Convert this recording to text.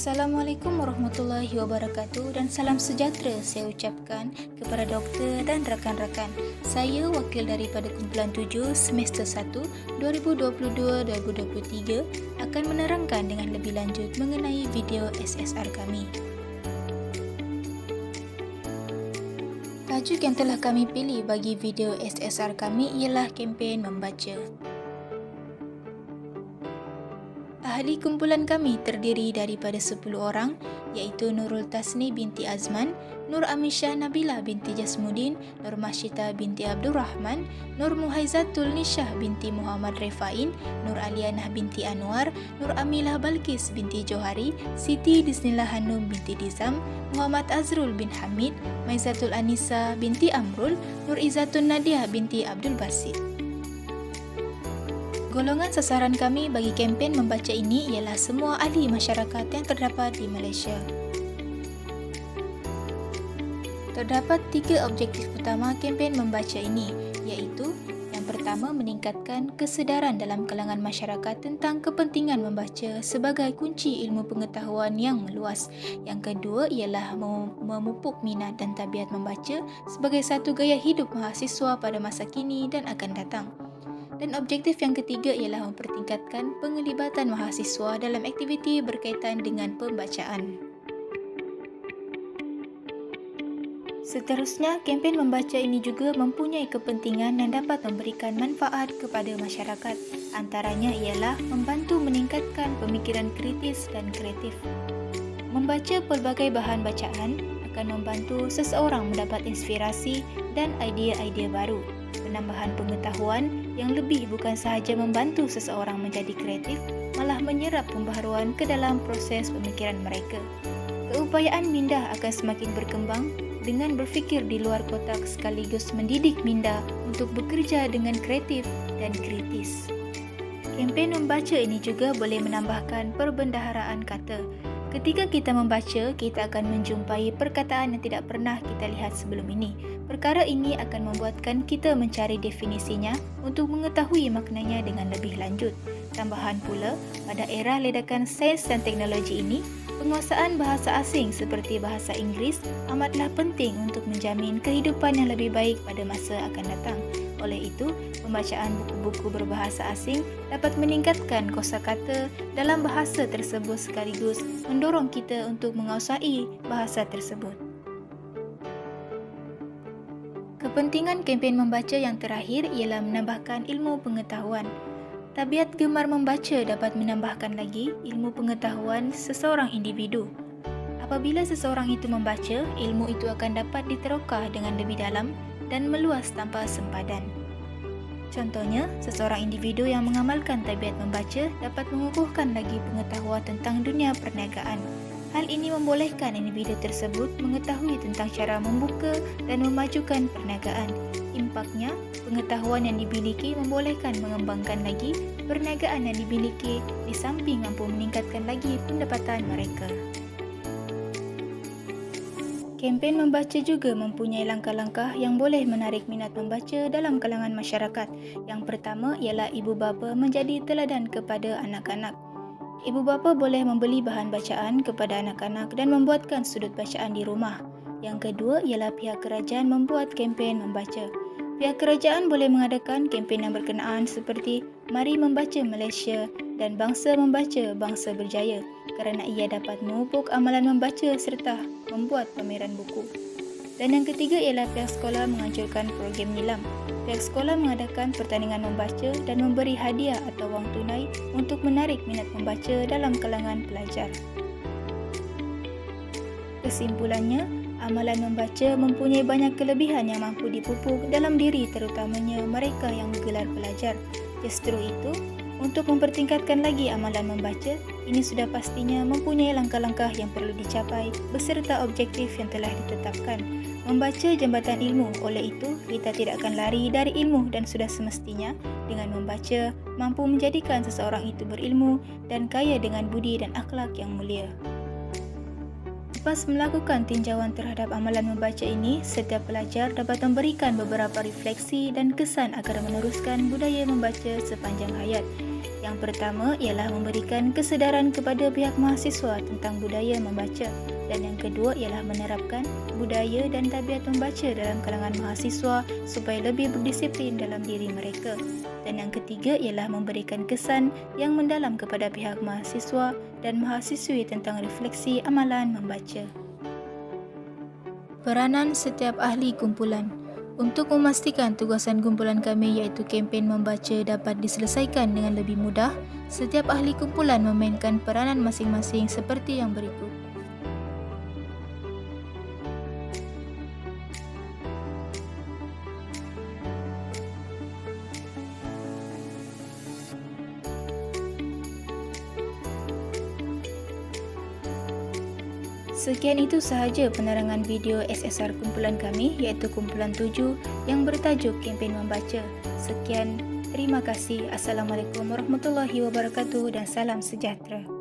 Assalamualaikum warahmatullahi wabarakatuh dan salam sejahtera saya ucapkan kepada doktor dan rakan-rakan. Saya wakil daripada kumpulan 7 semester 1 2022-2023 akan menerangkan dengan lebih lanjut mengenai video SSR kami. Tajuk yang telah kami pilih bagi video SSR kami ialah kempen membaca. Ahli kumpulan kami terdiri daripada 10 orang iaitu Nurul Tasni binti Azman, Nur Amisha Nabila binti Jasmudin, Nur Masyita binti Abdul Rahman, Nur Muhaizatul Nishah binti Muhammad Refain, Nur Alianah binti Anwar, Nur Amilah Balkis binti Johari, Siti Disnillah Hanum binti Dizam, Muhammad Azrul bin Hamid, Maizatul Anisa binti Amrul, Nur Izzatun Nadia binti Abdul Basit. Golongan sasaran kami bagi kempen membaca ini ialah semua ahli masyarakat yang terdapat di Malaysia. Terdapat 3 objektif utama kempen membaca ini, iaitu yang pertama meningkatkan kesedaran dalam kalangan masyarakat tentang kepentingan membaca sebagai kunci ilmu pengetahuan yang meluas. Yang kedua ialah memupuk minat dan tabiat membaca sebagai satu gaya hidup mahasiswa pada masa kini dan akan datang. Dan objektif yang ketiga ialah mempertingkatkan penglibatan mahasiswa dalam aktiviti berkaitan dengan pembacaan. Seterusnya, kempen membaca ini juga mempunyai kepentingan yang dapat memberikan manfaat kepada masyarakat. Antaranya ialah membantu meningkatkan pemikiran kritis dan kreatif. Membaca pelbagai bahan bacaan akan membantu seseorang mendapat inspirasi dan idea-idea baru. Penambahan pengetahuan yang lebih bukan sahaja membantu seseorang menjadi kreatif, malah menyerap pembaharuan ke dalam proses pemikiran mereka. Keupayaan minda akan semakin berkembang dengan berfikir di luar kotak sekaligus mendidik minda untuk bekerja dengan kreatif dan kritis. Kempen membaca ini juga boleh menambahkan perbendaharaan kata. Ketika kita membaca, kita akan menjumpai perkataan yang tidak pernah kita lihat sebelum ini. Perkara ini akan membuatkan kita mencari definisinya untuk mengetahui maknanya dengan lebih lanjut. Tambahan pula, pada era ledakan sains dan teknologi ini, penguasaan bahasa asing seperti bahasa Inggeris amatlah penting untuk menjamin kehidupan yang lebih baik pada masa akan datang. Oleh itu, pembacaan buku-buku berbahasa asing dapat meningkatkan kosakata dalam bahasa tersebut sekaligus mendorong kita untuk menguasai bahasa tersebut. Kepentingan kempen membaca yang terakhir ialah menambahkan ilmu pengetahuan. Tabiat gemar membaca dapat menambahkan lagi ilmu pengetahuan seseorang individu. Apabila seseorang itu membaca, ilmu itu akan dapat diterokah dengan lebih dalam dan meluas tanpa sempadan. Contohnya, seseorang individu yang mengamalkan tabiat membaca dapat mengukuhkan lagi pengetahuan tentang dunia perniagaan. Hal ini membolehkan individu tersebut mengetahui tentang cara membuka dan memajukan perniagaan. Impaknya, pengetahuan yang dimiliki membolehkan mengembangkan lagi perniagaan yang dimiliki di samping mampu meningkatkan lagi pendapatan mereka. Kempen membaca juga mempunyai langkah-langkah yang boleh menarik minat membaca dalam kalangan masyarakat. Yang pertama ialah ibu bapa menjadi teladan kepada anak-anak. Ibu bapa boleh membeli bahan bacaan kepada anak-anak dan membuatkan sudut bacaan di rumah. Yang kedua ialah pihak kerajaan membuat kempen membaca. Pihak kerajaan boleh mengadakan kempen yang berkenaan seperti Mari Membaca Malaysia dan Bangsa Membaca Bangsa Berjaya kerana ia dapat memupuk amalan membaca serta membuat pameran buku. Dan yang ketiga ialah pihak sekolah menganjurkan program Nilam. Pihak sekolah mengadakan pertandingan membaca dan memberi hadiah atau wang tunai untuk menarik minat membaca dalam kalangan pelajar. Kesimpulannya, amalan membaca mempunyai banyak kelebihan yang mampu dipupuk dalam diri terutamanya mereka yang bergelar pelajar. Justru itu, untuk mempertingkatkan lagi amalan membaca, ini sudah pastinya mempunyai langkah-langkah yang perlu dicapai beserta objektif yang telah ditetapkan. Membaca jambatan ilmu, oleh itu kita tidak akan lari dari ilmu dan sudah semestinya dengan membaca mampu menjadikan seseorang itu berilmu dan kaya dengan budi dan akhlak yang mulia. Lepas melakukan tinjauan terhadap amalan membaca ini, setiap pelajar dapat memberikan beberapa refleksi dan kesan agar meneruskan budaya membaca sepanjang hayat. Yang pertama ialah memberikan kesedaran kepada pihak mahasiswa tentang budaya membaca, dan yang kedua ialah menerapkan budaya dan tabiat membaca dalam kalangan mahasiswa supaya lebih berdisiplin dalam diri mereka. Dan yang ketiga ialah memberikan kesan yang mendalam kepada pihak mahasiswa dan mahasiswi tentang refleksi amalan membaca. Peranan setiap ahli kumpulan. Untuk memastikan tugasan kumpulan kami iaitu kempen membaca dapat diselesaikan dengan lebih mudah, setiap ahli kumpulan memainkan peranan masing-masing seperti yang berikut. Sekian itu sahaja penerangan video SSR kumpulan kami iaitu kumpulan 7 yang bertajuk kempen membaca. Sekian, terima kasih. Assalamualaikum warahmatullahi wabarakatuh dan salam sejahtera.